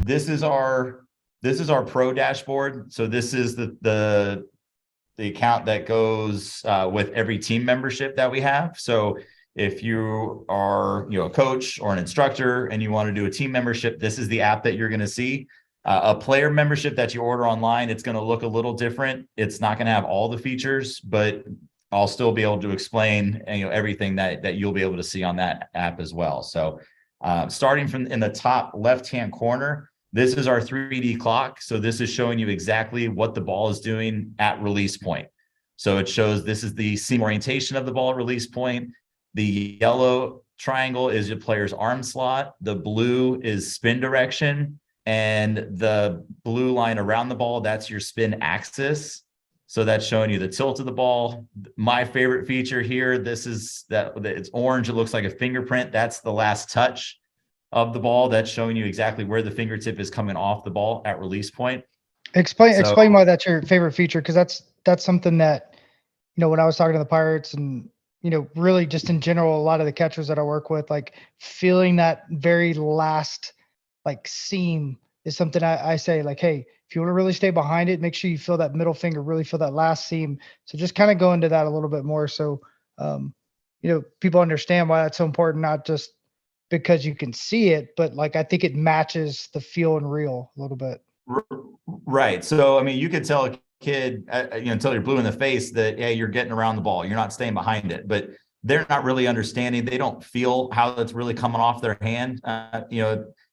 This is our pro dashboard. So this is the account that goes with every team membership that we have. So if you are a coach or an instructor and you want to do a team membership, this is the app that you're going to see. A player membership that you order online, it's going to look a little different. It's not going to have all the features, but I'll still be able to explain everything that you'll be able to see on that app as well. So starting from in the top left-hand corner, this is our 3D clock. So this is showing you exactly what the ball is doing at release point. So it shows this is the seam orientation of the ball at release point. The yellow triangle is your player's arm slot. The blue is spin direction. And the blue line around the ball, that's your spin axis. So that's showing you the tilt of the ball. My favorite feature here, this is that it's orange. It looks like a fingerprint. That's the last touch of the ball. That's showing you exactly where the fingertip is coming off the ball at release point. Explain why that's your favorite feature, because that's something that, when I was talking to the Pirates and, really just in general, a lot of the catchers that I work with, like feeling that very last seam is something I say, like, hey, if you want to really stay behind it, make sure you feel that middle finger, really feel that last seam. So just kind of go into that a little bit more. So, people understand why that's so important, not just because you can see it, but I think it matches the feel and reel a little bit. Right. So, I mean, you could tell a kid, until you're blue in the face that, hey, you're getting around the ball, you're not staying behind it, but they're not really understanding. They don't feel how that's really coming off their hand.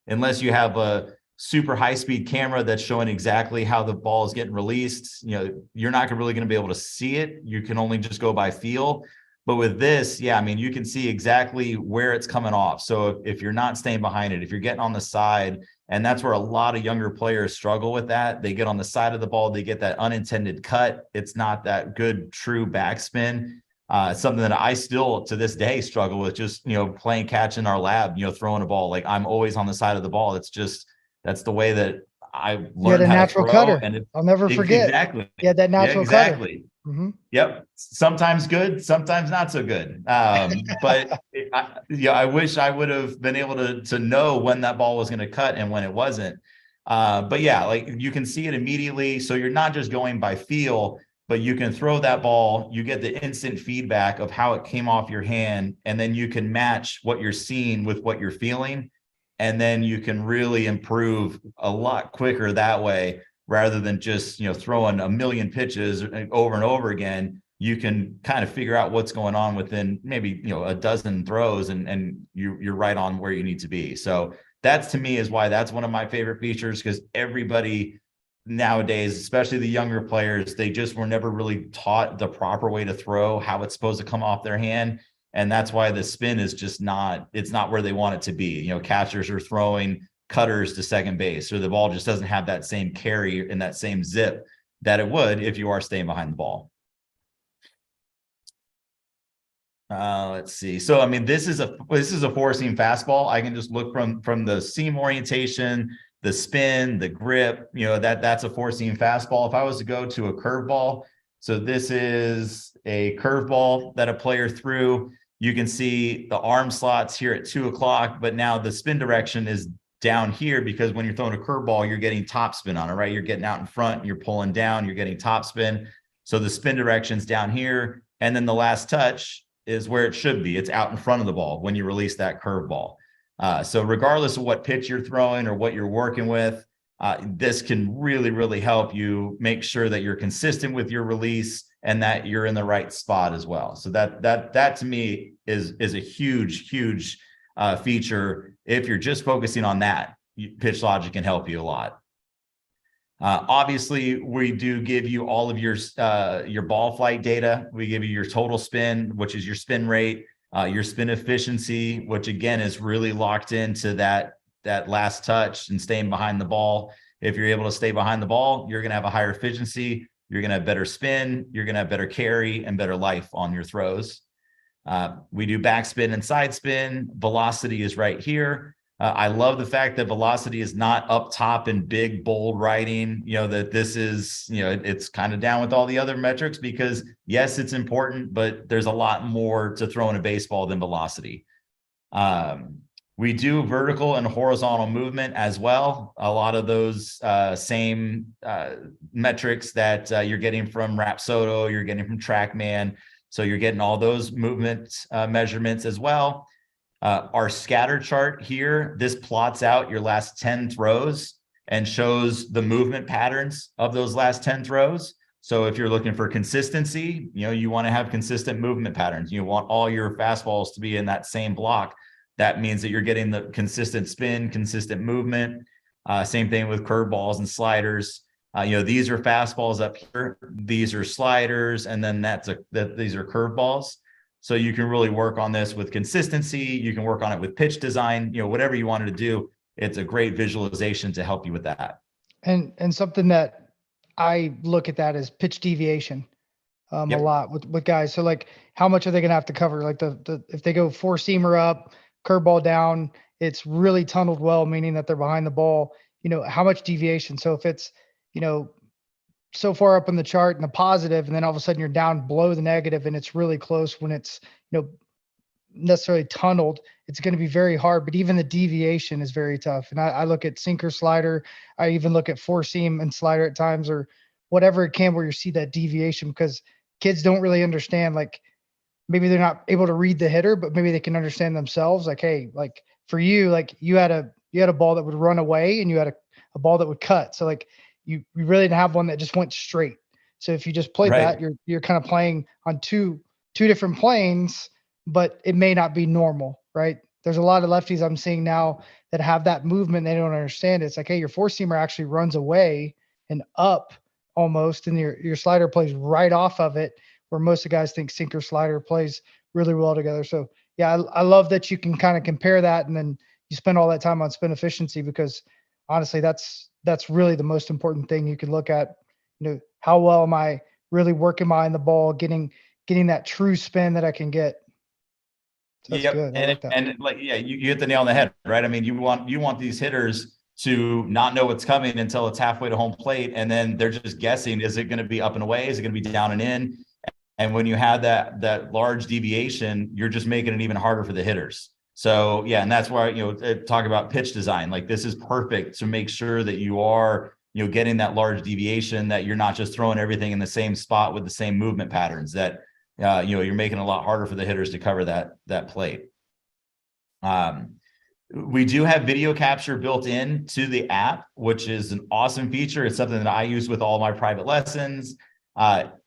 Unless you have a super high speed camera that's showing exactly how the ball is getting released, you're not really going to be able to see it. You can only just go by feel. But with this, yeah, I mean, you can see exactly where it's coming off. So if you're not staying behind it, if you're getting on the side, and that's where a lot of younger players struggle with that. They get on the side of the ball, they get that unintended cut. It's not that good, true backspin. Something that I still to this day struggle with, just, playing catch in our lab, throwing a ball. Like, I'm always on the side of the ball. That's the way that I learned how to throw. Cutter. And I'll never forget. Exactly. Yeah, that natural exactly. cutter. Mm-hmm. Yep. Sometimes good, sometimes not so good. But I wish I would have been able to know when that ball was going to cut and when it wasn't. But yeah, you can see it immediately. So you're not just going by feel, but you can throw that ball, you get the instant feedback of how it came off your hand, and then you can match what you're seeing with what you're feeling. And then you can really improve a lot quicker that way, rather than just, throwing a million pitches over and over again. You can kind of figure out what's going on within maybe, a dozen throws, and you're right on where you need to be. So that's, to me, is why that's one of my favorite features, because everybody nowadays, especially the younger players, they just were never really taught the proper way to throw, how it's supposed to come off their hand. And that's why the spin is just it's not where they want it to be. Catchers are throwing cutters to second base, or the ball just doesn't have that same carry and that same zip that it would if you are staying behind the ball. Let's see. So, I mean, this is a 4-seam fastball. I can just look from the seam orientation, the spin, the grip, that's a 4-seam fastball. If I was to go to a curveball, so this is a curveball that a player threw. You can see the arm slots here at 2 o'clock, but now the spin direction is down here, because when you're throwing a curveball, you're getting top spin on it, right? You're getting out in front, you're pulling down, you're getting top spin. So the spin direction's down here. And then the last touch is where it should be. It's out in front of the ball when you release that curveball. So regardless of what pitch you're throwing or what you're working with, this can really, really help you make sure that you're consistent with your release and that you're in the right spot as well. So that to me is a huge feature. If you're just focusing on that, Pitch Logic can help you a lot. Obviously, we do give you all of your ball flight data. We give you your total spin, which is your spin rate, your spin efficiency, which again is really locked into that last touch and staying behind the ball. If you're able to stay behind the ball, you're going to have a higher efficiency. You're going to have better spin. You're going to have better carry and better life on your throws. We do backspin and side spin. Velocity is right here. I love the fact that velocity is not up top in big, bold writing, that this is, it's kind of down with all the other metrics because yes, it's important, but there's a lot more to throwing a baseball than velocity. We do vertical and horizontal movement as well. A lot of those same metrics that you're getting from Rapsodo, you're getting from TrackMan. So you're getting all those movement measurements as well. Our scatter chart here, this plots out your last 10 throws and shows the movement patterns of those last 10 throws. So if you're looking for consistency, you want to have consistent movement patterns. You want all your fastballs to be in that same block. That means that you're getting the consistent spin, consistent movement. Same thing with curveballs and sliders. These are fastballs up here. These are sliders, and then these are curveballs. So you can really work on this with consistency. You can work on it with pitch design, whatever you wanted to do. It's a great visualization to help you with that. And something that I look at that as pitch deviation a lot with guys. So like, how much are they going to have to cover? Like if they go four seamer up, curveball down, it's really tunneled well, meaning that they're behind the ball, how much deviation. So if it's, so far up in the chart and the positive, and then all of a sudden you're down below the negative and it's really close when it's, necessarily tunneled, it's going to be very hard, but even the deviation is very tough. And I look at sinker, slider. I even look at four seam and slider at times, or whatever it can, where you see that deviation, because kids don't really understand, like maybe they're not able to read the hitter, but maybe they can understand themselves. Like, hey, like for you, like you had a ball that would run away and you had a ball that would cut. So like, you really didn't have one that just went straight. So if you just played that, you're kind of playing on two different planes, but it may not be normal, right? There's a lot of lefties I'm seeing now that have that movement. They don't understand it. It's like, hey, your four seamer actually runs away and up almost, and your slider plays right off of it, where most of the guys think sinker slider plays really well together. So yeah, I love that you can kind of compare that, and then you spend all that time on spin efficiency, because honestly, that's really the most important thing you can look at. How well am I really working behind the ball, getting that true spin that I can get. So that's good. I like that. And like, yeah, you hit the nail on the head, right? I mean, you want these hitters to not know what's coming until it's halfway to home plate, and then they're just guessing, is it going to be up and away? Is it going to be down and in? And when you have that large deviation, you're just making it even harder for the hitters. So yeah, and that's why, talk about pitch design. Like, this is perfect to make sure that you are, getting that large deviation, that you're not just throwing everything in the same spot with the same movement patterns, that, you're making it a lot harder for the hitters to cover that plate. We do have video capture built in to the app, which is an awesome feature. It's something that I use with all my private lessons.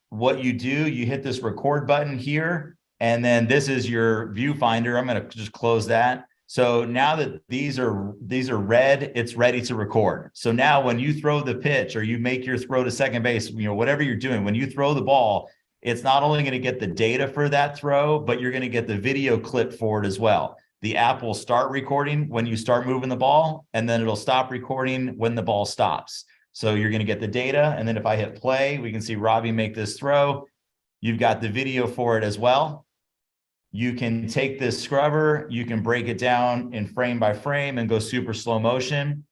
What you do, you hit this record button here, and then this is your viewfinder. I'm going to just close that. So now that these are red, it's ready to record. So now when you throw the pitch, or you make your throw to second base, whatever you're doing, when you throw the ball, it's not only going to get the data for that throw, but you're going to get the video clip for it as well. The app will start recording when you start moving the ball, and then it'll stop recording when the ball stops. So you're going to get the data. And then if I hit play, we can see Robbie make this throw. You've got the video for it as well. You can take this scrubber, you can break it down in frame by frame and go super slow motion.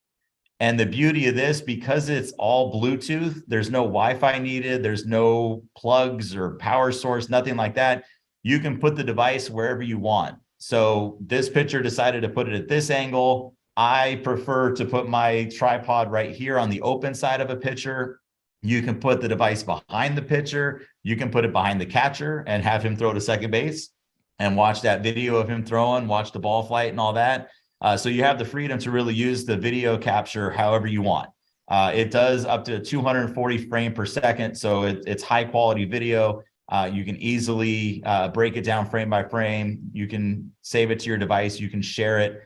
And the beauty of this, because it's all Bluetooth, there's no Wi-Fi needed, there's no plugs or power source, nothing like that. You can put the device wherever you want. So this pitcher decided to put it at this angle. I prefer to put my tripod right here on the open side of a pitcher. You can put the device behind the pitcher. You can put it behind the catcher and have him throw to second base and watch that video of him throwing, watch the ball flight and all that. So you have the freedom to really use the video capture however you want. It does up to 240 frame per second. So it's high quality video. You can easily break it down frame by frame. You can save it to your device. You can share it.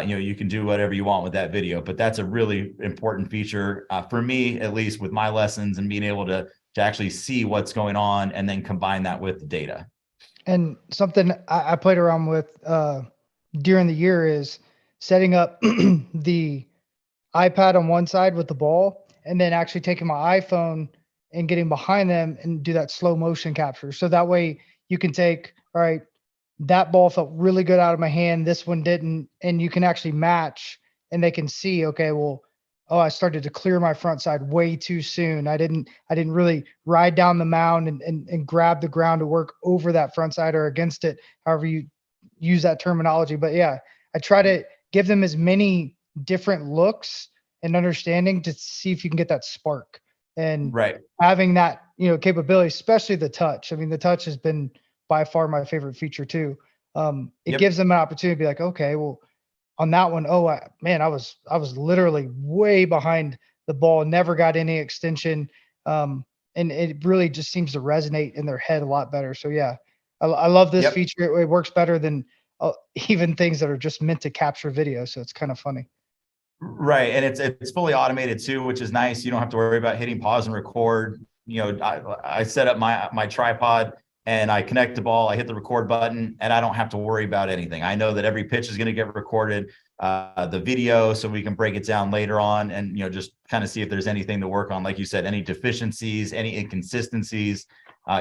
You can do whatever you want with that video, but that's a really important feature for me, at least with my lessons, and being able to actually see what's going on and then combine that with the data. And something I played around with during the year is setting up the iPad on one side with the ball, and then actually taking my iPhone and getting behind them and do that slow motion capture. So that way you can take, all right, that ball felt really good out of my hand. This one didn't. And you can actually match and they can see, okay, well, oh, I started to clear my front side way too soon. I didn't really ride down the mound and grab the ground to work over that front side or against it, however you use that terminology. But yeah, I try to give them as many different looks and understanding to see if you can get that spark. And Right. having that, capability, especially the touch. I mean, the touch has been by far my favorite feature too. It Yep. gives them an opportunity to be like, okay, well, on that one, oh man, I was literally way behind the ball, never got any extension. And it really just seems to resonate in their head a lot better. So yeah, I love this Yep. feature. It works better than even things that are just meant to capture video. So it's kind of funny. Right. And it's fully automated too, which is nice. You don't have to worry about hitting pause and record. I set up my tripod and I connect the ball, I hit the record button, and I don't have to worry about anything. I know that every pitch is going to get recorded, the video, so we can break it down later on and, just kind of see if there's anything to work on. Like you said, any deficiencies, any inconsistencies,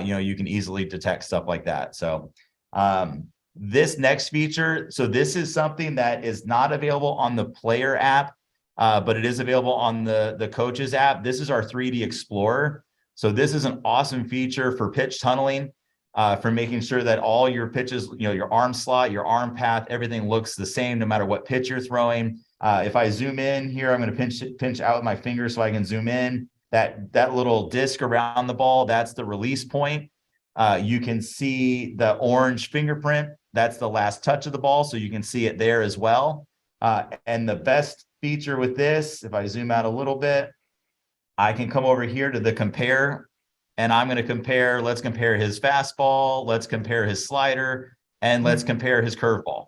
you can easily detect stuff like that. So, this next feature, so this is something that is not available on the player app, but it is available on the coaches app. This is our 3D Explorer. So this is an awesome feature for pitch tunneling, for making sure that all your pitches, your arm slot, your arm path, everything looks the same no matter what pitch you're throwing. If I zoom in here, I'm going to pinch out with my finger so I can zoom in. That little disc around the ball, that's the release point. You can see the orange fingerprint. That's the last touch of the ball, so you can see it there as well. And the best feature with this, if I zoom out a little bit, I can come over here to the compare, and I'm going to compare. Let's compare his fastball. Let's compare his slider, and let's compare his curveball.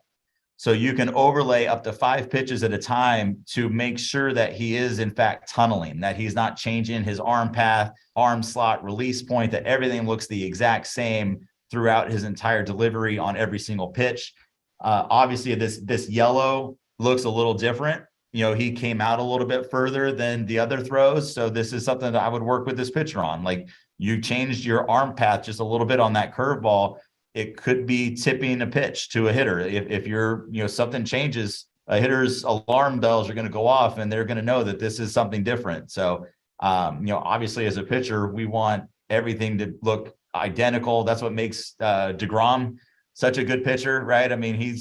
So you can overlay up to 5 pitches at a time to make sure that he is in fact tunneling, that he's not changing his arm path, arm slot, release point, that everything looks the exact same throughout his entire delivery on every single pitch. Obviously, this yellow looks a little different. He came out a little bit further than the other throws. So this is something that I would work with this pitcher on. Like, you changed your arm path just a little bit on that curveball. It could be tipping a pitch to a hitter. If you're, something changes, a hitter's alarm bells are going to go off and they're going to know that this is something different. So, obviously as a pitcher, we want everything to look identical. That's what makes DeGrom such a good pitcher, right? I mean, he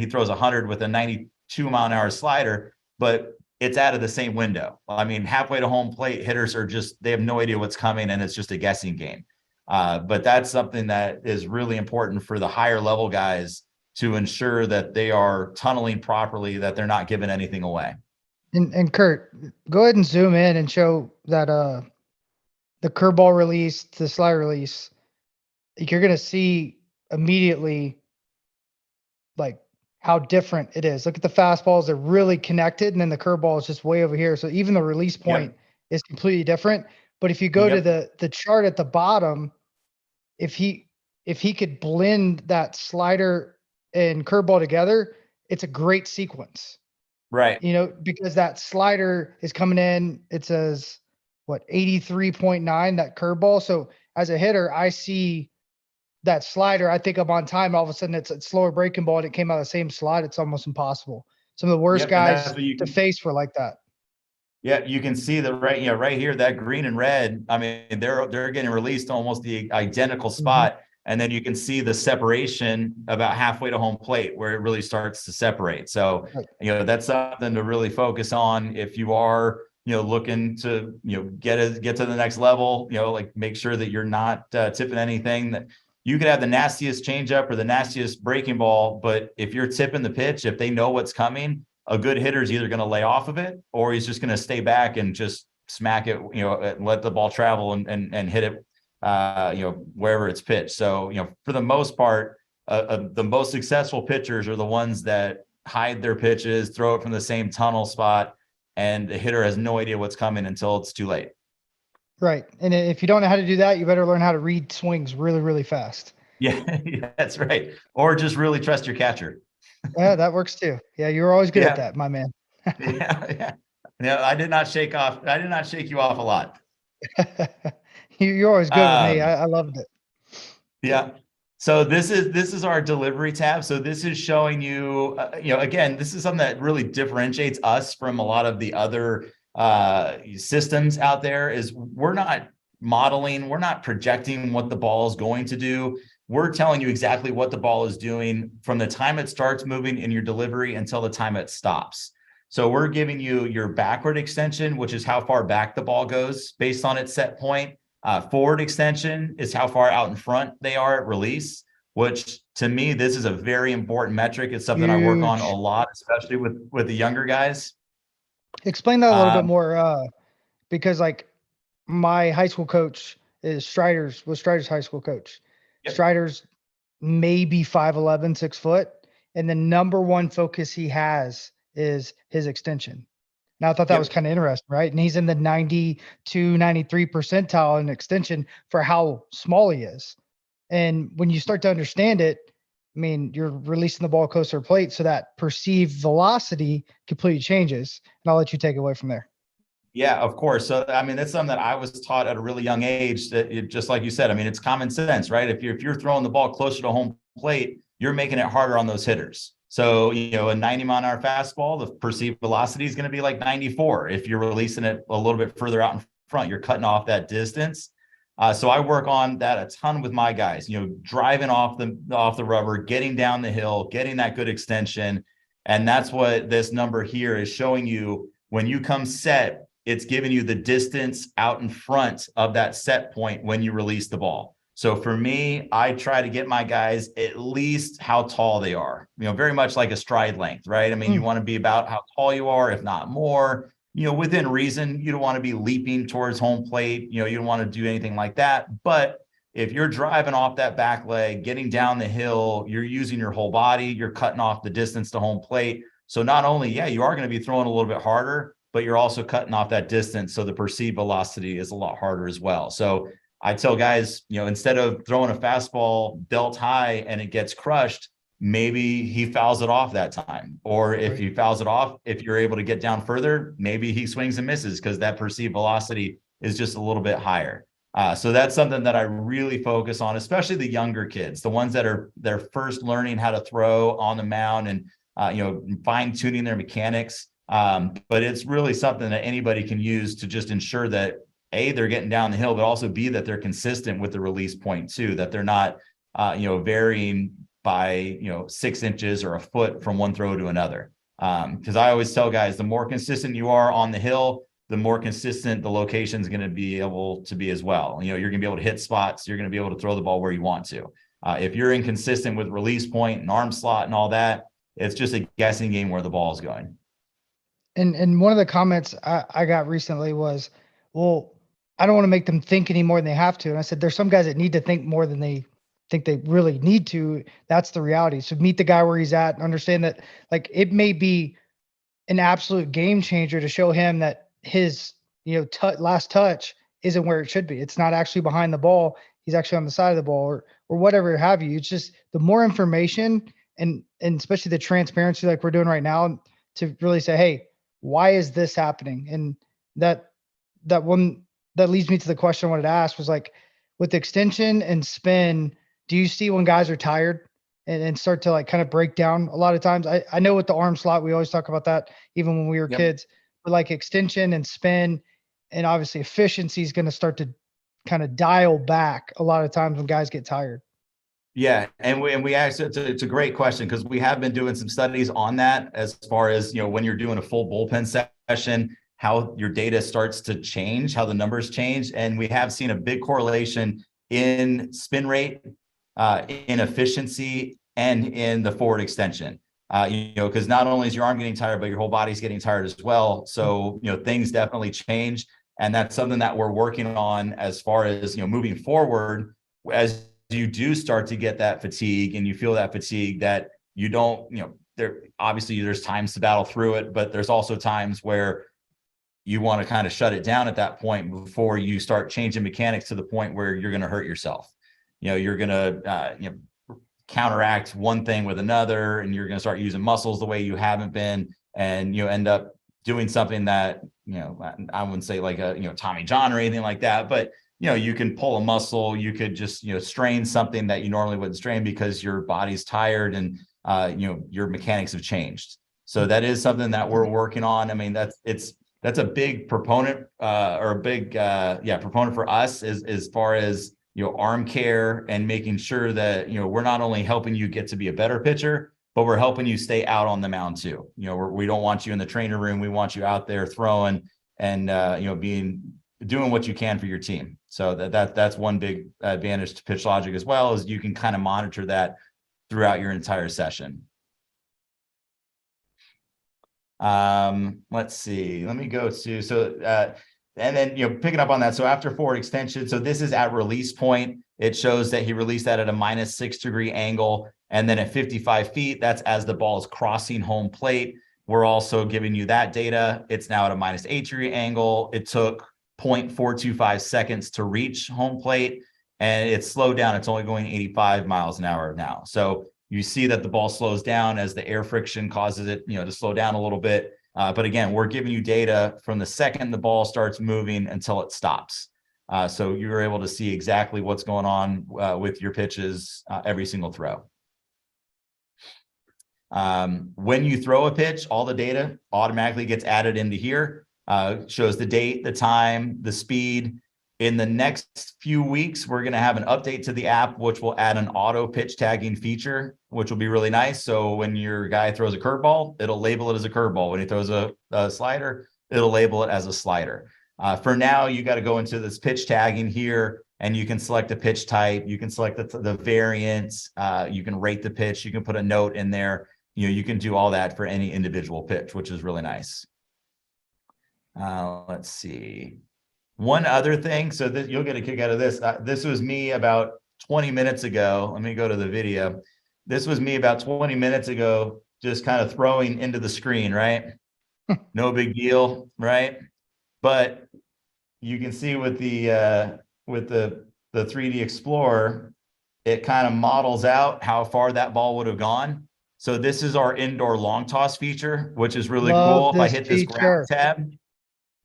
throws 100 with a 92-mile-an-hour slider, but it's out of the same window. I mean, halfway to home plate, hitters they have no idea what's coming, and it's just a guessing game. But that's something that is really important for the higher level guys to ensure that they are tunneling properly, that they're not giving anything away. And Kurt, go ahead and zoom in and show that the curveball release, the slider release. You're gonna see immediately like how different it is. Look at the fastballs; they're really connected, and then the curveball is just way over here. So even the release point is completely different. But if you go to the chart at the bottom, if he could blend that slider and curveball together, it's a great sequence. Right. Because that slider is coming in, it says what, 83.9, that curveball. So as a hitter, I see that slider, I think I'm on time. All of a sudden it's a slower breaking ball and it came out of the same slot. It's almost impossible. Some of the worst guys to face were like that. Yeah, you can see that right here, that green and red. I mean, they're getting released almost the identical spot. And then you can see the separation about halfway to home plate where it really starts to separate. So, that's something to really focus on if you are, looking to, get to the next level, like make sure that you're not tipping anything. That you could have the nastiest changeup or the nastiest breaking ball, but if you're tipping the pitch, if they know what's coming, a good hitter is either going to lay off of it or he's just going to stay back and just smack it, and let the ball travel and hit it, wherever it's pitched. So, for the most part, the most successful pitchers are the ones that hide their pitches, throw it from the same tunnel spot, and the hitter has no idea what's coming until it's too late. Right. And if you don't know how to do that, you better learn how to read swings really, really fast. Yeah, that's right. Or just really trust your catcher. Yeah, that works too. Yeah, you were always good at that, my man. Yeah. No, I did not shake you off a lot. You're always good with me. I loved it. Yeah. So this is our delivery tab. So this is showing you, again, this is something that really differentiates us from a lot of the other systems out there. Is we're not modeling, we're not projecting what the ball is going to do. We're telling you exactly what the ball is doing from the time it starts moving in your delivery until the time it stops. So we're giving you your backward extension, which is how far back the ball goes based on its set point. Forward extension is how far out in front they are at release, which to me, this is a very important metric. It's something I work on a Huge. lot, especially with the younger guys. Explain that a little bit Um, more, because like my high school coach was Strider's high school coach. yep, Strider's maybe 5'11", 6 foot. And the number one focus he has is his extension. Now I thought that was yep. kind of interesting, right? And he's in the 92, 93 percentile in extension for how small he is. And when you start to understand it, I mean, you're releasing the ball closer to plate, so that perceived velocity completely changes. And I'll let you take it away from there. Yeah, of course. So, I mean, that's something that I was taught at a really young age that just like you said, I mean, it's common sense, right? If you're throwing the ball closer to home plate, you're making it harder on those hitters. So, a 90-mile-an-hour fastball, the perceived velocity is going to be like 94. If you're releasing it a little bit further out in front, you're cutting off that distance. So I work on that a ton with my guys, driving off the rubber, getting down the hill, getting that good extension. And that's what this number here is showing you. When you come set, it's giving you the distance out in front of that set point when you release the ball. So for me, I try to get my guys at least how tall they are, very much like a stride length, right? I mean, you want to be about how tall you are, if not more, within reason. You don't want to be leaping towards home plate. You don't want to do anything like that. But if you're driving off that back leg, getting down the hill, you're using your whole body, you're cutting off the distance to home plate. So not only, you are going to be throwing a little bit harder, but you're also cutting off that distance. So the perceived velocity is a lot harder as well. So I tell guys, instead of throwing a fastball belt high and it gets crushed, maybe he fouls it off that time. Or if he fouls it off, if you're able to get down further, maybe he swings and misses because that perceived velocity is just a little bit higher. So that's something that I really focus on, especially the younger kids, the ones that they're first learning how to throw on the mound and, fine tuning their mechanics. But it's really something that anybody can use to just ensure that A, they're getting down the hill, but also B, that they're consistent with the release point too, that they're not, varying by, 6 inches or a foot from one throw to another. Because I always tell guys, the more consistent you are on the hill, the more consistent the location is going to be able to be as well. You're going to be able to hit spots. You're going to be able to throw the ball where you want to. If you're inconsistent with release point and arm slot and all that, it's just a guessing game where the ball is going. And one of the comments I got recently was, well, I don't want to make them think any more than they have to. And I said, there's some guys that need to think more than they think they really need to. That's the reality. So meet the guy where he's at and understand that, like, it may be an absolute game changer to show him that his, last touch isn't where it should be. It's not actually behind the ball. He's actually on the side of the ball or whatever have you. It's just the more information and especially the transparency like we're doing right now to really say, hey, why is this happening? And that leads me to the question I wanted to ask was, like, with extension and spin, do you see when guys are tired and start to, like, kind of break down a lot of times? I know with the arm slot, we always talk about that even when we were kids, but like extension and spin and obviously efficiency is going to start to kind of dial back a lot of times when guys get tired. Yeah, and we actually, it's a great question because we have been doing some studies on that as far as, when you're doing a full bullpen session, how your data starts to change, how the numbers change. And we have seen a big correlation in spin rate, in efficiency, and in the forward extension. Because not only is your arm getting tired, but your whole body's getting tired as well. So, things definitely change. And that's something that we're working on as far as, moving forward, as you do start to get that fatigue and you feel that fatigue that you don't, there's times to battle through it, but there's also times where you want to kind of shut it down at that point before you start changing mechanics to the point where you're going to hurt yourself. You're going to, counteract one thing with another, and you're going to start using muscles the way you haven't been. And you end up doing something that, I wouldn't say like a, Tommy John or anything like that, but you can pull a muscle, you could just, strain something that you normally wouldn't strain because your body's tired and, your mechanics have changed. So that is something that we're working on. I mean, that's a big proponent, or a big, proponent for us as far as, arm care and making sure that, we're not only helping you get to be a better pitcher, but we're helping you stay out on the mound too. We don't want you in the trainer room. We want you out there throwing and, doing what you can for your team. So that's one big advantage to PitchLogic as well, is you can kind of monitor that throughout your entire session. Let's see, let me go to, and then, picking up on that. So after forward extension, so this is at release point. It shows that he released that at a -6-degree angle. And then at 55 feet, that's as the ball is crossing home plate. We're also giving you that data. It's now at a -8-degree angle. It took 0.425 seconds to reach home plate, and it's slowed down. It's only going 85 miles an hour now. So you see that the ball slows down as the air friction causes it, to slow down a little bit. But again, we're giving you data from the second the ball starts moving until it stops. So you're able to see exactly what's going on with your pitches every single throw. When you throw a pitch, all the data automatically gets added into here. Shows the date, the time, the speed. In the next few weeks, we're going to have an update to the app, which will add an auto pitch tagging feature, which will be really nice. So when your guy throws a curveball, it'll label it as a curveball. When he throws a slider, it'll label it as a slider. For now, you got to go into this pitch tagging here, and you can select a pitch type. You can select the variants. You can rate the pitch. You can put a note in there. You can do all that for any individual pitch, which is really nice. Let's see. One other thing, so that you'll get a kick out of this. This was me about 20 minutes ago. Let me go to the video. This was me about 20 minutes ago, just kind of throwing into the screen, right? No big deal, right? But you can see with the 3D Explorer, it kind of models out how far that ball would have gone. So this is our indoor long toss feature, which is really cool. If I hit this ground tab,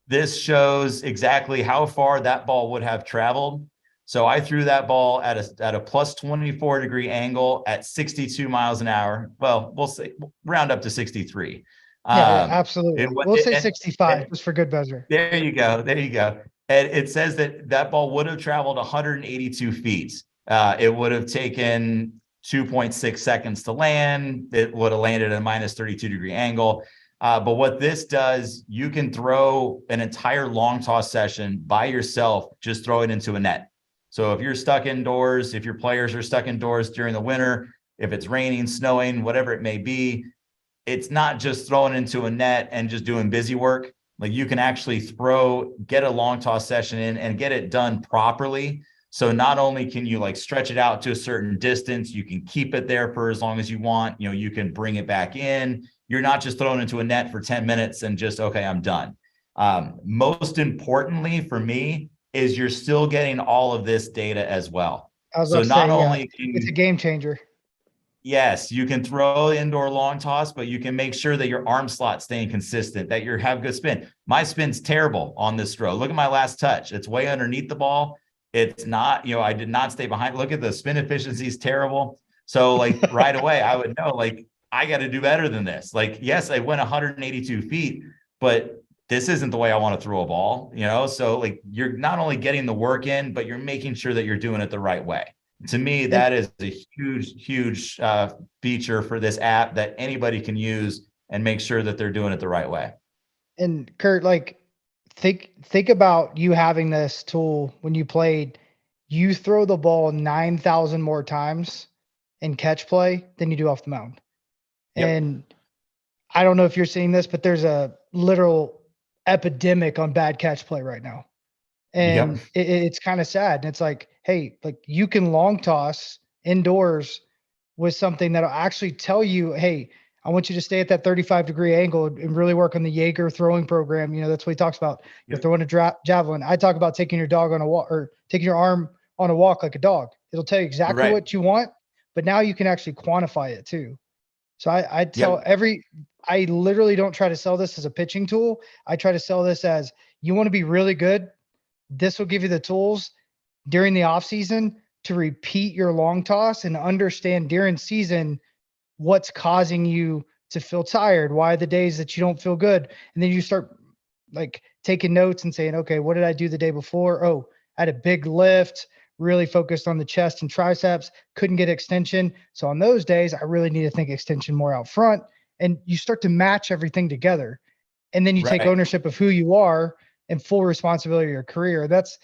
this shows exactly how far that ball would have traveled. So I threw that ball at a +24-degree angle at 62 miles an hour. Well, we'll say round up to 63. Yeah, absolutely. We'll say 65 just for good measure. There you go. There you go. And it says that ball would have traveled 182 feet. It would have taken 2.6 seconds to land. It would have landed at a -32-degree angle. But what this does, you can throw an entire long toss session by yourself, just throw it into a net. So if you're stuck indoors, if your players are stuck indoors during the winter, if it's raining, snowing, whatever it may be, it's not just throwing into a net and just doing busy work. Like, you can actually get a long toss session in and get it done properly. So not only can you stretch it out to a certain distance, you can keep it there for as long as you want. You can bring it back in. You're not just throwing into a net for 10 minutes and just, okay, I'm done. Most importantly for me is you're still getting all of this data as well. So not only it's a game changer. Yes, you can throw indoor long toss, but you can make sure that your arm slot staying consistent, that you have good spin. My spin's terrible on this throw. Look at my last touch. It's way underneath the ball. It's not, I did not stay behind. Look at the spin efficiency is terrible. So right away, I would know, I got to do better than this. Yes, I went 182 feet, but this isn't the way I want to throw a ball, So you're not only getting the work in, but you're making sure that you're doing it the right way. To me, that is a huge feature for this app that anybody can use and make sure that they're doing it the right way. And Kurt, think about you having this tool when you played. You throw the ball 9,000 more times in catch play than you do off the mound. Yep. And I don't know if you're seeing this, but there's a literal epidemic on bad catch play right now. And it's kind of sad. And it's hey, you can long toss indoors with something that'll actually tell you, hey, I want you to stay at that 35-degree angle and really work on the Jaeger throwing program. That's what he talks about. You're throwing a javelin. I talk about taking your dog on a walk, or taking your arm on a walk like a dog. It'll tell you exactly what you want, but now you can actually quantify it too. So I tell I literally don't try to sell this as a pitching tool. I try to sell this as, you want to be really good. This will give you the tools. during the off season to repeat your long toss and understand during season what's causing you to feel tired, why the days that you don't feel good. And then you start like taking notes and saying, okay, what did I do the day before? Oh, I had a big lift, really focused on the chest and triceps, couldn't get extension. So on those days, I really need to think extension more out front. And you start to match everything together. And then you take Right. ownership of who you are and full responsibility of your career. That's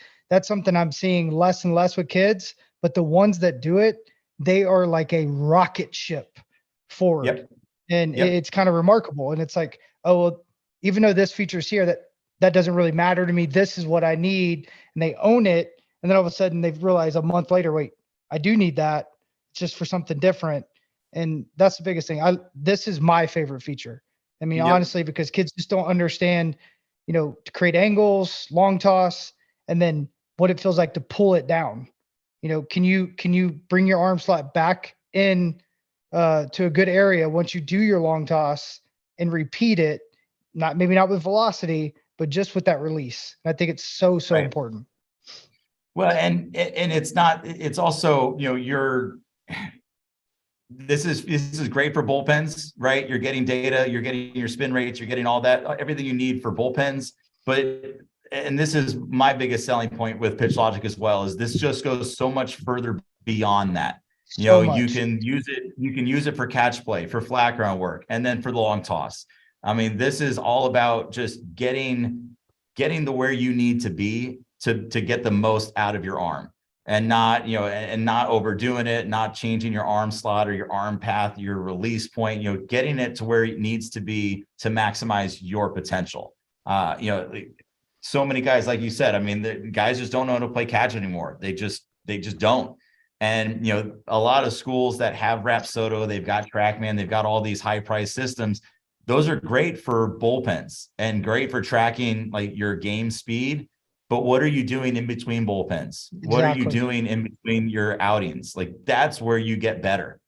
something I'm seeing less and less with kids, but the ones that do it, they are like a rocket ship forward. Yep. And Yep. it's kind of remarkable. And it's like, oh, well, even though this feature's here, that doesn't really matter to me. This is what I need. And they own it. And then all of a sudden they've realized a month later, wait, I do need that. It's just for something different. And that's the biggest thing. This is my favorite feature. I mean, Yep. honestly, because kids just don't understand, to create angles, long toss, and then what it feels like to pull it down. Can you bring your arm slot back in to a good area once you do your long toss and repeat it, maybe not with velocity, but just with that release. And I think it's so Right. important. Well, and it's also, this is great for bullpens, right? You're getting data, you're getting your spin rates, you're getting all that, everything you need for bullpens. And this is my biggest selling point with PitchLogic as well, is this just goes so much further beyond that. You can use it for catch play, for flat ground work, and then for the long toss. I mean, this is all about just getting the where you need to be to get the most out of your arm, and not, and not overdoing it, not changing your arm slot or your arm path, your release point, getting it to where it needs to be to maximize your potential. So many guys, like you said, I mean, the guys just don't know how to play catch anymore. They just don't. And, a lot of schools that have Rapsodo, they've got TrackMan, they've got all these high price systems. Those are great for bullpens and great for tracking like your game speed. But what are you doing in between bullpens? What are you doing in between your outings? Like, that's where you get better,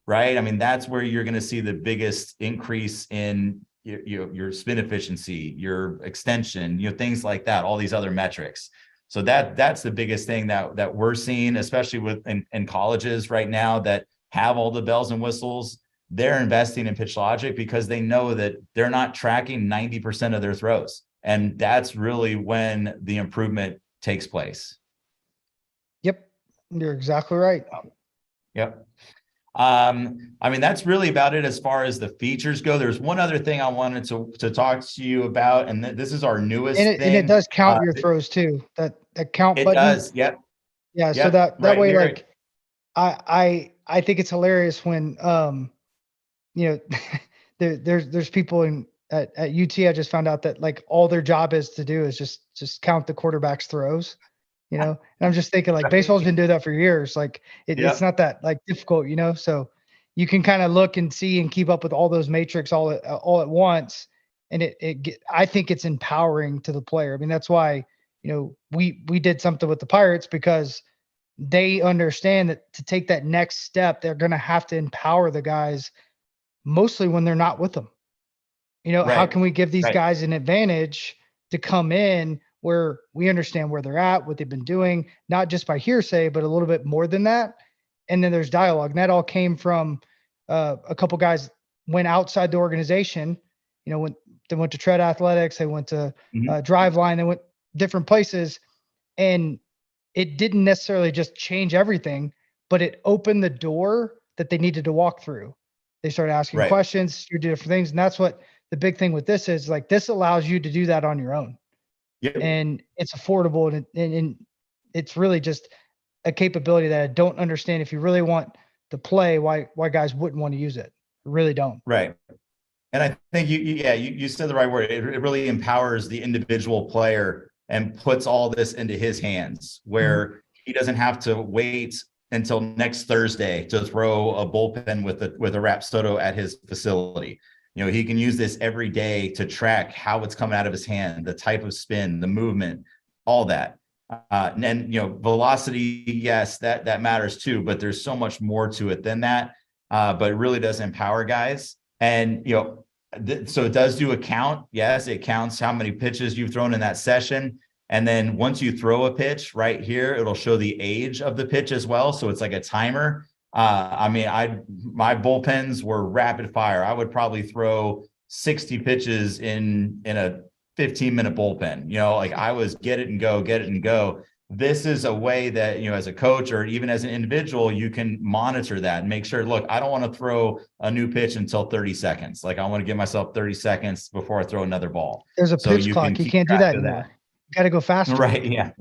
right? I mean, that's where you're going to see the biggest increase in your spin efficiency, your extension, things like that, all these other metrics. So that's the biggest thing that we're seeing, especially in colleges right now that have all the bells and whistles. They're investing in PitchLogic because they know that they're not tracking 90% of their throws. And that's really when the improvement takes place. Yep. You're exactly right. Yep. I mean, that's really about it as far as the features go. There's one other thing I wanted to talk to you about, and this is our newest thing. And it does count your throws too. That count button. It does. Yep. Yeah. Yep. So that right way, like, I think it's hilarious when, there's people at UT. I just found out that like all their job is to do is just count the quarterback's throws, and I'm just thinking like baseball's been doing that for years. Like it's not that like difficult, so you can kind of look and see and keep up with all those matrix all at once. And I think it's empowering to the player. I mean, that's why, we did something with the Pirates, because they understand that to take that next step, they're going to have to empower the guys mostly when they're not with them. How can we give these guys an advantage to come in where we understand where they're at, what they've been doing, not just by hearsay, but a little bit more than that. And then there's dialogue. And that all came from a couple guys went outside the organization, when they went to Tread Athletics, they went to Driveline, they went different places. And it didn't necessarily just change everything, but it opened the door that they needed to walk through. They started asking questions, you do different things. And that's what the big thing with this is, like, this allows you to do that on your own. Yep. And it's affordable, and it's really just a capability that I don't understand. If you really want to play, why guys wouldn't want to use it? I really don't. Right. And I think you said the right word. It really empowers the individual player and puts all this into his hands, where he doesn't have to wait until next Thursday to throw a bullpen with a Rapsodo at his facility. He can use this every day to track how it's coming out of his hand, the type of spin, the movement, all that. And then, velocity, yes, that matters too, but there's so much more to it than that. But it really does empower guys. And, so it does do a count. Yes, it counts how many pitches you've thrown in that session. And then once you throw a pitch right here, it'll show the age of the pitch as well. So it's like a timer. I mean, my bullpens were rapid fire. I would probably throw 60 pitches in a 15-minute bullpen. You know, like I was get it and go, get it and go. This is a way that, you know, as a coach or even as an individual, you can monitor that and make sure, look, I don't want to throw a new pitch until 30 seconds. Like I want to give myself 30 seconds before I throw another ball. There's a pitch clock. You can't do that anymore. You got to go faster. Right. Yeah,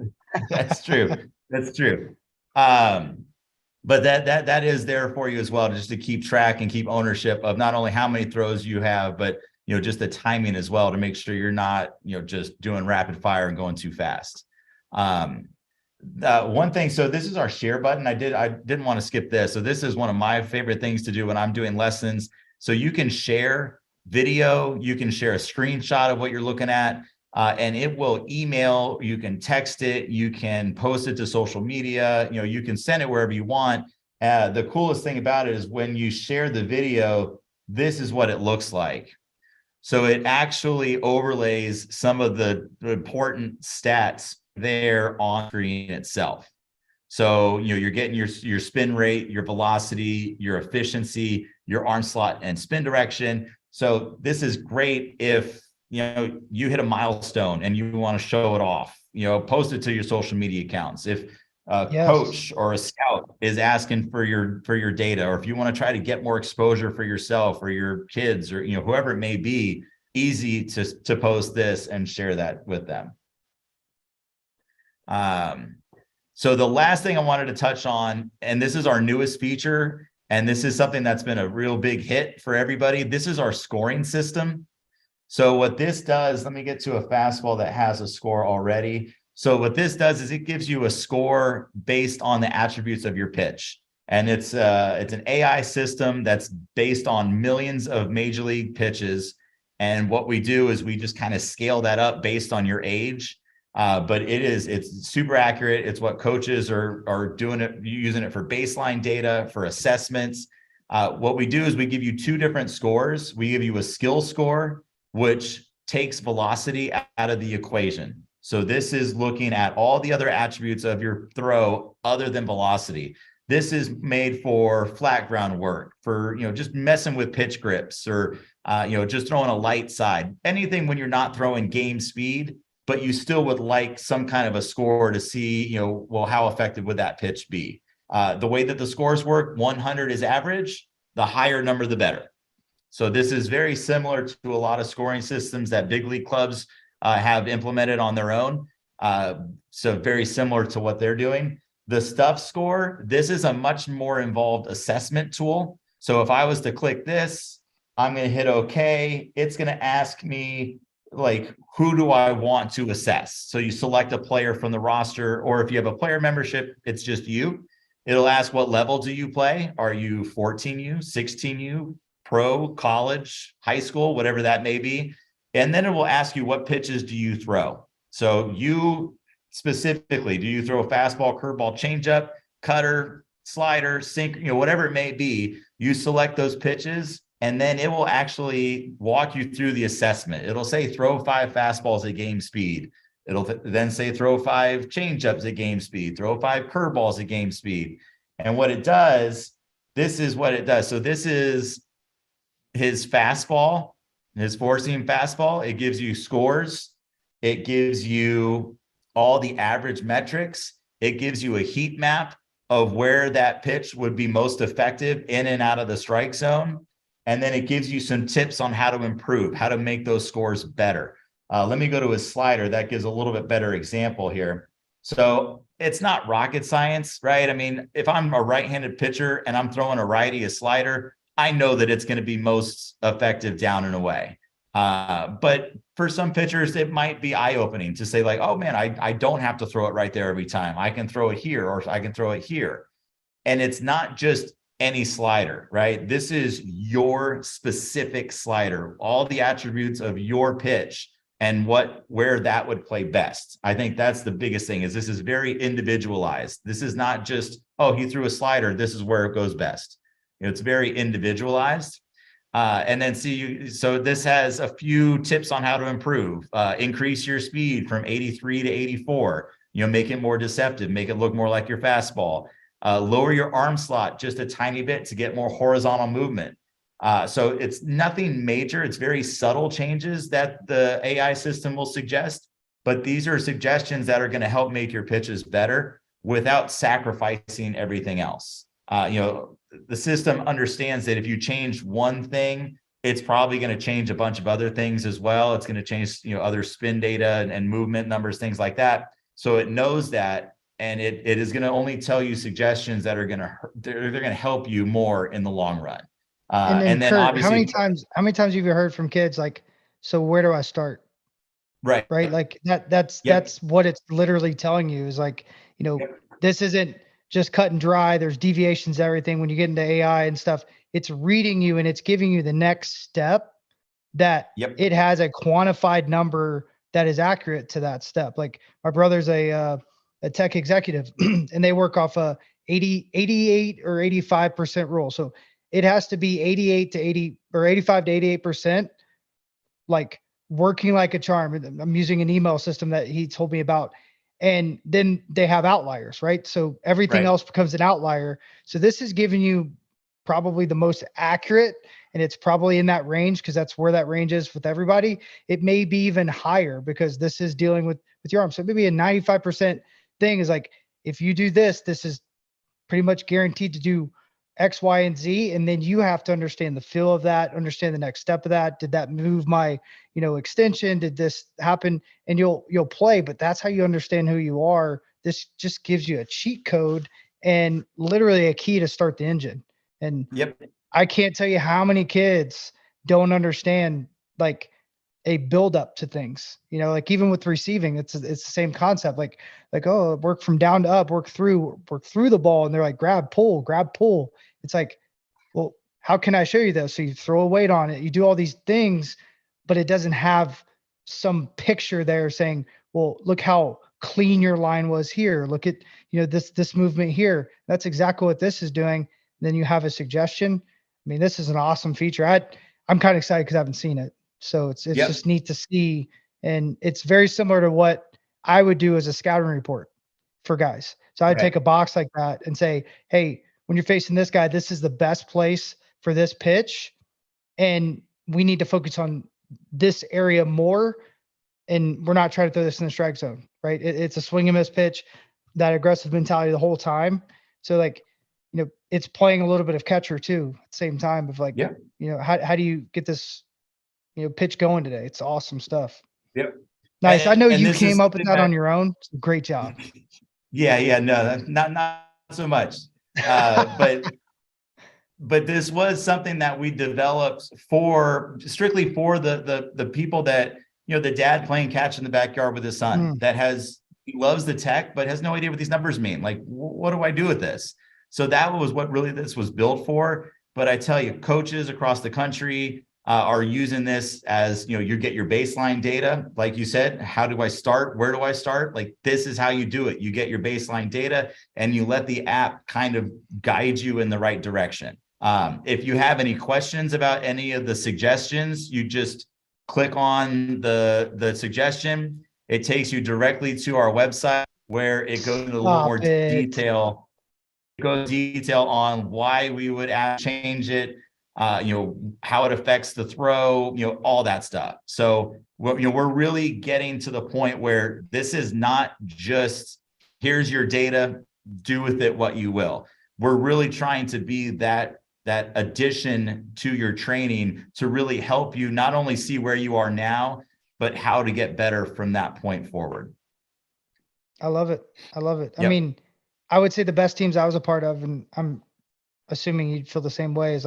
that's true. That's true. But that is there for you as well, just to keep track and keep ownership of not only how many throws you have, but, you know, just the timing as well to make sure you're not, you know, just doing rapid fire and going too fast. One thing, so this is our share button. I didn't want to skip this. So this is one of my favorite things to do when I'm doing lessons. So you can share video, you can share a screenshot of what you're looking at, and it will email, you can text it, you can post it to social media, you know, you can send it wherever you want. The coolest thing about it is when you share the video, this is what it looks like. So it actually overlays some of the important stats there on screen itself. So, you know, you're getting your spin rate, your velocity, your efficiency, your arm slot and spin direction. So this is great if, you know, you hit a milestone and you want to show it off, you know, post it to your social media accounts. If a coach or a scout is asking for your data, or if you want to try to get more exposure for yourself or your kids or, you know, whoever it may be, easy to post this and share that with them. So the last thing I wanted to touch on, and this is our newest feature, and this is something that's been a real big hit for everybody. This is our scoring system. So what this does, let me get to a fastball that has a score already. So what this does is it gives you a score based on the attributes of your pitch. And it's an AI system that's based on millions of major league pitches. And what we do is we just kind of scale that up based on your age. But it's super accurate. It's what coaches are doing it, using it for baseline data, for assessments. What we do is we give you two different scores. We give you a skill score, which takes velocity out of the equation. So this is looking at all the other attributes of your throw other than velocity. This is made for flat ground work, for, you know, just messing with pitch grips or, you know, just throwing a light side, anything when you're not throwing game speed, but you still would like some kind of a score to see, you know, well, how effective would that pitch be? The way that the scores work, 100 is average, the higher number, the better. So this is very similar to a lot of scoring systems that big league clubs have implemented on their own. So very similar to what they're doing. The Stuff Score, this is a much more involved assessment tool. So if I was to click this, I'm going to hit OK. It's going to ask me, like, who do I want to assess? So you select a player from the roster, or if you have a player membership, it's just you. It'll ask, what level do you play? Are you 14U, 16U, pro, college, high school, whatever that may be. And then it will ask you, what pitches do you throw? So you specifically, do you throw a fastball, curveball, changeup, cutter, slider, sink, you know, whatever it may be, you select those pitches, and then it will actually walk you through the assessment. It'll say throw 5 fastballs at game speed. It'll then say throw 5 changeups at game speed, throw 5 curveballs at game speed. And what it does, this is what it does. So this is his fastball, his 4-seam fastball. It gives you scores. It gives you all the average metrics. It gives you a heat map of where that pitch would be most effective in and out of the strike zone. And then it gives you some tips on how to improve, how to make those scores better. Let me go to his slider. That gives a little bit better example here. So it's not rocket science, right? I mean, if I'm a right-handed pitcher and I'm throwing a righty a slider, I know that it's going to be most effective down and away. But for some pitchers, it might be eye-opening to say, like, oh man, I don't have to throw it right there every time. I can throw it here, or I can throw it here. And it's not just any slider, right? This is your specific slider, all the attributes of your pitch and where that would play best. I think that's the biggest thing, is this is very individualized. This is not just, oh, he threw a slider, this is where it goes best. You know, it's very individualized. And then so this has a few tips on how to improve. Increase your speed from 83 to 84. Make it more deceptive, make it look more like your fastball. Lower your arm slot just a tiny bit to get more horizontal movement. So it's nothing major. It's very subtle changes that the AI system will suggest, but these are suggestions that are going to help make your pitches better without sacrificing everything else. The system understands that if you change one thing, it's probably going to change a bunch of other things as well. It's going to change, other spin data and movement numbers, things like that. So it knows that, and it is going to only tell you suggestions that are they're going to help you more in the long run. And then Kurt, obviously, how many times have you heard from kids like, so where do I start? right. Like that's what it's literally telling you is like, Yep. this isn't just cut and dry. There's deviations, everything. When you get into AI and stuff, it's reading you and it's giving you the next step that Yep. it has a quantified number that is accurate to that step. Like my brother's a tech executive and they work off a 88 or 85% rule. So it has to be 88 to 80 or 85 to 88%, like working like a charm. I'm using an email system that he told me about. And then they have outliers, right? So everything Right. else becomes an outlier. So this is giving you probably the most accurate, and it's probably in that range because that's where that range is with everybody. It may be even higher because this is dealing with your arm. So maybe a 95% thing is like, if you do this, this is pretty much guaranteed to do X, Y, and Z. And then you have to understand the feel of that, understand the next step of that. Did that move my, extension? Did this happen? And you'll play, but that's how you understand who you are. This just gives you a cheat code and literally a key to start the engine. And Yep. I can't tell you how many kids don't understand like a build up to things, like even with receiving, it's the same concept. Like, oh, work from down to up, work through the ball. And they're like, grab, pull. It's like, well, how can I show you this? So you throw a weight on it, you do all these things, but it doesn't have some picture there saying, well, look how clean your line was here. Look at, this movement here. That's exactly what this is doing. Then you have a suggestion. I mean, this is an awesome feature. I'm kind of excited because I haven't seen it. So it's Yep. just neat to see. And it's very similar to what I would do as a scouting report for guys. So I'd take a box like that and say, hey, when you're facing this guy, this is the best place for this pitch. And we need to focus on this area more. And we're not trying to throw this in the strike zone, right? It's a swing and miss pitch, that aggressive mentality the whole time. So like, it's playing a little bit of catcher too at the same time of like, how do you get this, pitch going today? It's awesome stuff. Yep. Nice. I know And you this came is up with that something on your own. Great job. Yeah, no, not so much. But this was something that we developed strictly for the people that, the dad playing catch in the backyard with his son he loves the tech, but has no idea what these numbers mean. Like, what do I do with this? So that was what really this was built for. But I tell you, coaches across the country are using this as, you get your baseline data. Like you said, how do I start? Where do I start? Like, this is how you do it. You get your baseline data and you let the app kind of guide you in the right direction. If you have any questions about any of the suggestions, you just click on the suggestion. It takes you directly to our website where it goes into a little more detail. It goes detail on why we would change it, how it affects the throw, all that stuff. So we're really getting to the point where this is not just, here's your data, do with it what you will. We're really trying to be that addition to your training to really help you not only see where you are now, but how to get better from that point forward. I love it. Yep. I mean, I would say the best teams I was a part of, and I'm assuming you'd feel the same way,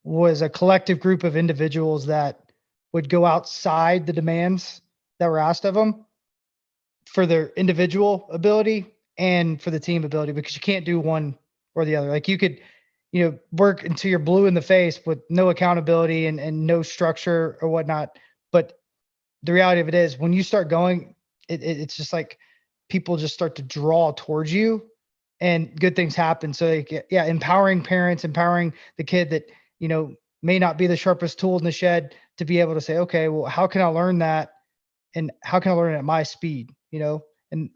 was a collective group of individuals that would go outside the demands that were asked of them for their individual ability and for the team ability, because you can't do one or the other. Like you could, work until you're blue in the face with no accountability and no structure or whatnot. But the reality of it is when you start going, it's just like people just start to draw towards you and good things happen. So like, empowering parents, empowering the kid that, may not be the sharpest tool in the shed to be able to say, okay, well, how can I learn that? And how can I learn it at my speed? And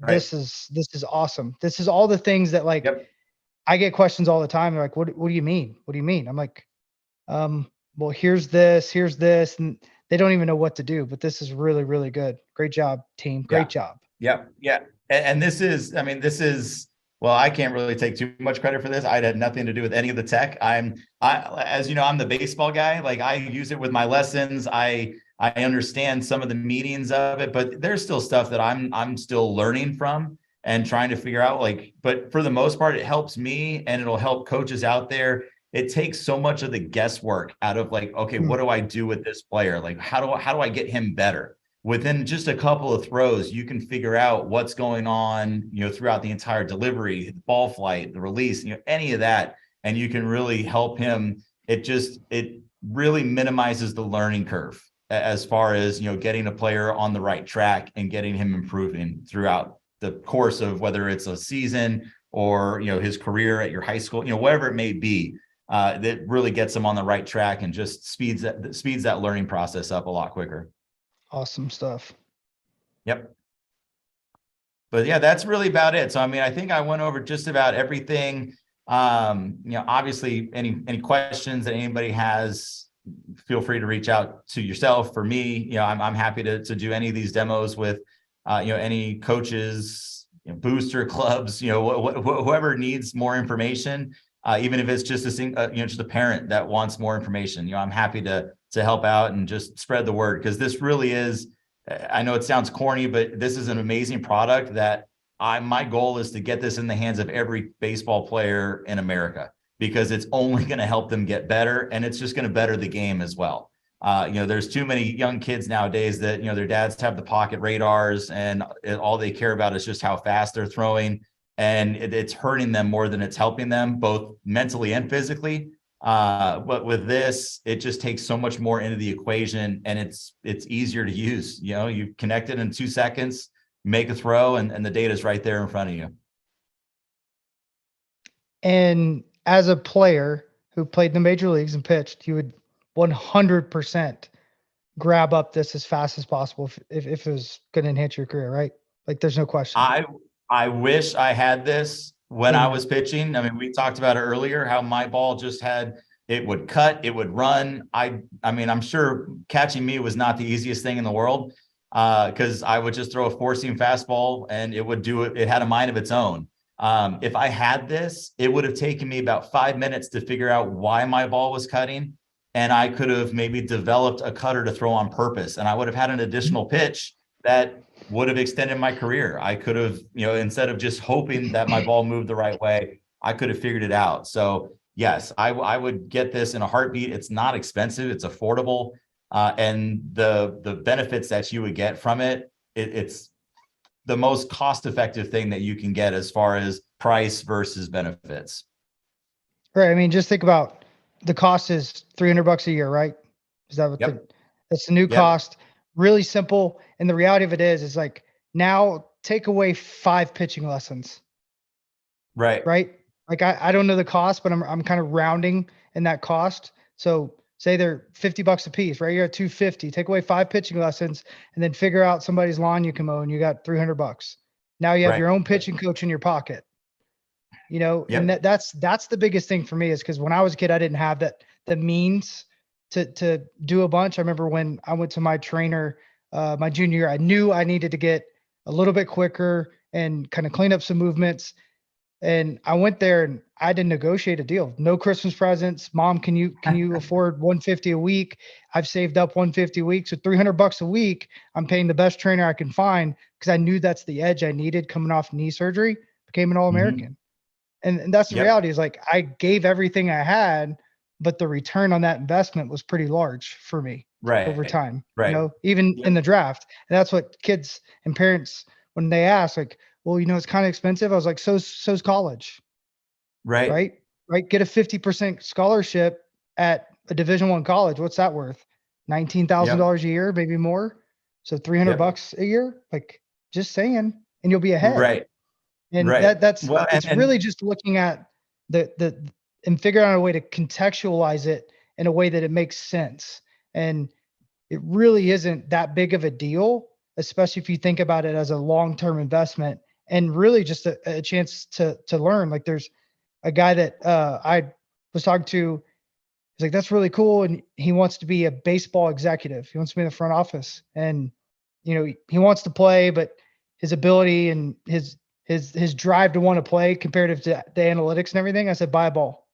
Right. this is awesome. This is all the things that like, Yep. I get questions all the time. They're like, what do you mean? What do you mean? I'm like, well, here's this, and they don't even know what to do, but this is really, really good. Great job, team. Great job. Yeah. Yeah. And this is, I mean, well, I can't really take too much credit for this. I had nothing to do with any of the tech. As you know, I'm the baseball guy. Like I use it with my lessons. I understand some of the meanings of it, but there's still stuff that I'm still learning from and trying to figure out, like, but for the most part, it helps me and it'll help coaches out there. It takes so much of the guesswork out of like, okay, what do I do with this player? Like, how do I get him better? Within just a couple of throws, you can figure out what's going on, throughout the entire delivery, the ball flight, the release, any of that. And you can really help him. It really minimizes the learning curve as far as, getting a player on the right track and getting him improving throughout the course of whether it's a season or, his career at your high school, whatever it may be. That really gets him on the right track and just speeds that learning process up a lot quicker. Awesome stuff. Yep. But yeah, that's really about it. So, I mean, I think I went over just about everything. Obviously any questions that anybody has, feel free to reach out to yourself. For me, I'm happy to do any of these demos with, any coaches, booster clubs, whoever needs more information, even if it's just just a parent that wants more information, I'm happy to help out and just spread the word. Cause this really is, I know it sounds corny, but this is an amazing product that my goal is to get this in the hands of every baseball player in America, because it's only going to help them get better. And it's just going to better the game as well. There's too many young kids nowadays that, their dads have the pocket radars and all they care about is just how fast they're throwing. And it's hurting them more than it's helping them, both mentally and physically. But with this, it just takes so much more into the equation, and it's easier to use. You connect it in 2 seconds, make a throw, and the data is right there in front of you. And as a player who played in the major leagues and pitched, you would 100% grab up this as fast as possible if it was going to enhance your career, right? Like there's no question. I wish I had this when I was pitching. I mean, we talked about it earlier, how my ball just it would cut, it would run. I mean, I'm sure catching me was not the easiest thing in the world, because I would just throw a four-seam fastball and it would do it. It had a mind of its own. If I had this, it would have taken me about 5 minutes to figure out why my ball was cutting. And I could have maybe developed a cutter to throw on purpose. And I would have had an additional pitch that would have extended my career. I could have, instead of just hoping that my ball moved the right way, I could have figured it out. So yes, I would get this in a heartbeat. It's not expensive. It's affordable. And the benefits that you would get from it's the most cost-effective thing that you can get as far as price versus benefits. Right. I mean, just think about the cost is $300 a year, right? Is that what that's the new cost? Really simple. And the reality of it is like, now take away 5 pitching lessons. Right. Right. Like I don't know the cost, but I'm kind of rounding in that cost. So say they're $50 a piece, right? You're at $250, take away 5 pitching lessons and then figure out somebody's lawn you can mow and you got $300. Now you have your own pitching coach in your pocket, and that's the biggest thing for me is because when I was a kid, I didn't have the means to do a bunch. I remember when I went to my trainer, my junior year, I knew I needed to get a little bit quicker and kind of clean up some movements. And I went there and I had to negotiate a deal. No Christmas presents. Mom, can you afford $150 a week? I've saved up $150 a week. So $300 a week, I'm paying the best trainer I can find because I knew that's the edge I needed coming off knee surgery, became an All-American. And that's the reality is like, I gave everything I had, but the return on that investment was pretty large for me over time, even in the draft. And that's what kids and parents, when they ask like, well, it's kind of expensive. I was like, so's college. Right. Get a 50% scholarship at a Division I college. What's that worth? $19,000 a year, maybe more. So $300 a year, like just saying, and you'll be ahead. Right. And that's, it's really just looking at and figuring out a way to contextualize it in a way that it makes sense. And it really isn't that big of a deal, especially if you think about it as a long-term investment and really just a chance to learn. Like there's a guy that I was talking to. He's like, that's really cool. And he wants to be a baseball executive. He wants to be in the front office, and, you know, he wants to play, but his ability and his drive to want to play comparative to the analytics and everything. I said, buy a ball.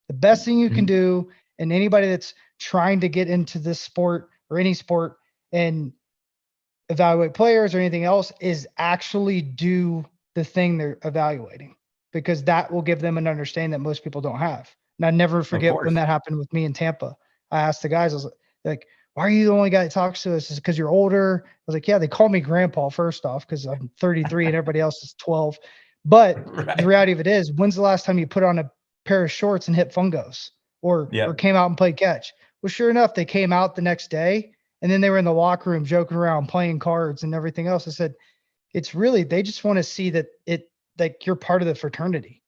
The best thing you can do, and anybody that's trying to get into this sport or any sport and evaluate players or anything else, is actually do the thing they're evaluating, because that will give them an understanding that most people don't have. And I never forget course. when that happened with me in Tampa. I asked the guys, I was like, why are you the only guy that talks to us? Is it because you're older? I was like, yeah, they call me grandpa first off, because I'm 33 and everybody else is 12. But Right. the reality of it is, when's the last time you put on a pair of shorts and hit fungos or came out and played catch? Well, sure enough, they came out the next day, and then they were in the locker room joking around, playing cards and everything else. I said, it's really, they just want to see that like you're part of the fraternity.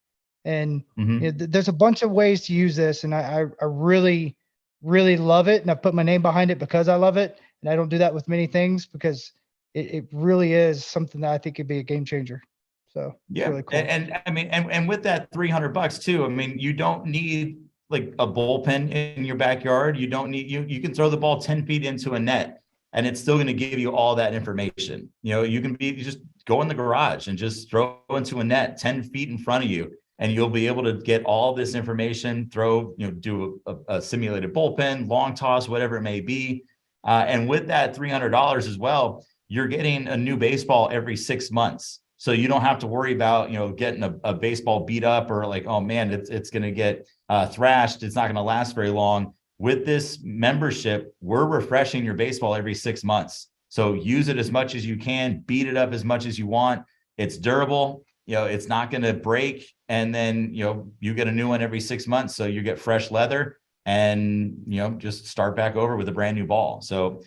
And you know, there's a bunch of ways to use this. And I really, really love it. And I put my name behind it because I love it. And I don't do that with many things, because it really is something that I think could be a game changer. So it's really cool. And I mean, and with that $300 too, I mean, you don't need like a bullpen in your backyard. You don't need, you can throw the ball 10 feet into a net and it's still going to give you all that information. You know, you just go in the garage and just throw into a net 10 feet in front of you, and you'll be able to get all this information, throw, you know, do a simulated bullpen, long toss, whatever it may be. And with that $300 as well, you're getting a new baseball every 6 months. So you don't have to worry about, you know, getting a baseball beat up or like, oh man, it's going to get thrashed. It's not going to last very long. With this membership, we're refreshing your baseball every 6 months. So use it as much as you can, beat it up as much as you want. It's durable. You know, it's not going to break. And then, you know, you get a new one every 6 months. So you get fresh leather and, you know, just start back over with a brand new ball. So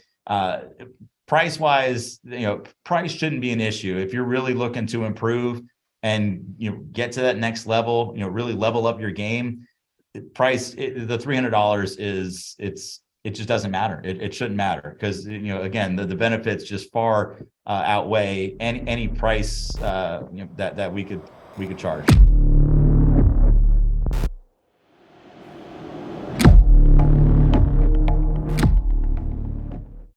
price wise, you know, price shouldn't be an issue. If you're really looking to improve and, you know, get to that next level, you know, really level up your game, the $300 it just doesn't matter. It shouldn't matter, because, you know, again, the benefits just far outweigh any price, you know, that we could charge.